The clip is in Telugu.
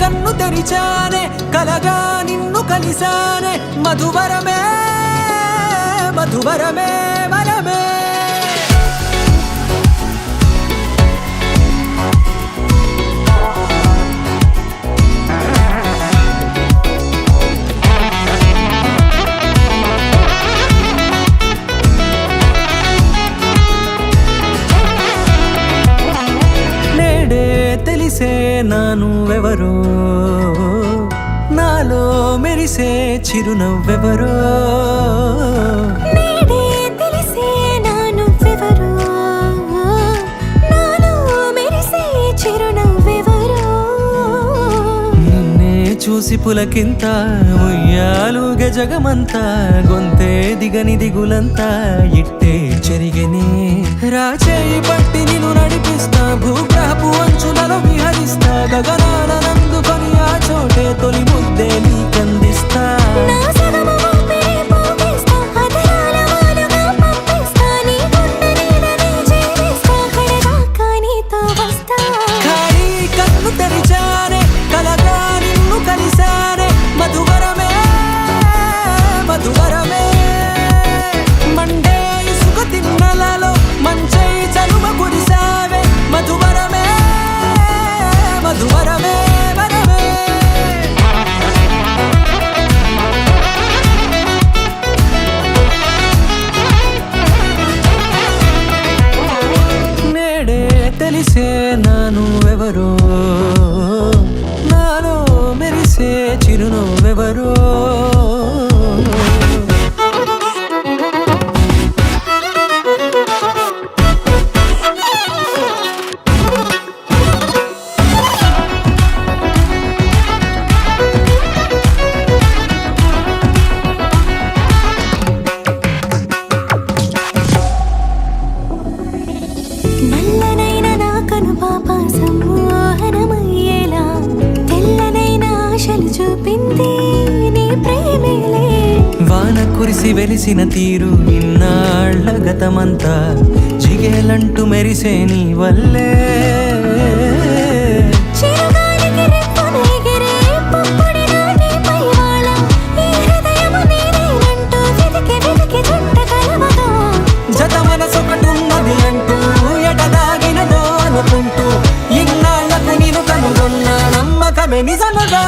కన్ను తెరిచానే కలగా నిన్ను కలిసానే మధువరమే మధువరమే వరమే తెలిసే నానువెవరో నాలో మెరిసే చిరునవ్వెవరో నేడే తెలిసే నానువెవరో నాలో మెరిసే చిరునవ్వెవరో నిన్నే చూసి పులకింత ఉయ్యాలుగే జగమంతా గొంతే దిగని దిగులంతా ఇట్టే చెరిగనే రాచేయి పట్టి నిన్ను నడిపిస్తా భూగ్రహపు అంచులలో విహరిస్తా గగనాలనందుకొని ఆ చోటే తొలి ముద్దే నీకందిస్తా నా సగము ఊపిరి పోగిస్తా అదరాల వాలుగా పంపిస్తా నీ గుండె నీడనే జీవిస్తా కడదాకా నీతో వస్తా ఖాళీ కన్ను తెరిచానే కలగా నిన్ను కలిసానే మధువరమే మధువరమే మండే ఇసుక తిన్నలలో మంచై చలువ కురిసావే మధువరమే మధువరమే వరమే నేడే తెలిసే నానువెవరో నాలో మెరిసే చిరునవ్వెవరో నల్లనైన నా కనుపాప సమ్మోహనమయ్యేలా తెల్లనైన ఆశలు చూపింది నీ ప్రేమేలే వాన కురిసి వెలిసిన తీరు ఇన్నాళ్ల గతమంతా జిగేలంటూ మెరిసే నీ వల్లే చిరుగాలికి రెప్పున ఎగిరే పుప్పొడిన నీపై వాళ ఈ హృదయము నీదేనంటూ వెతికి వెతికి చుట్ట కలవగా జత మనసొకటున్నది అంటూ ఎటదాగినదో అనుకుంటూ ఇన్నాళ్లకు నేను కనుగొన్న నమ్మకమే నిజముగా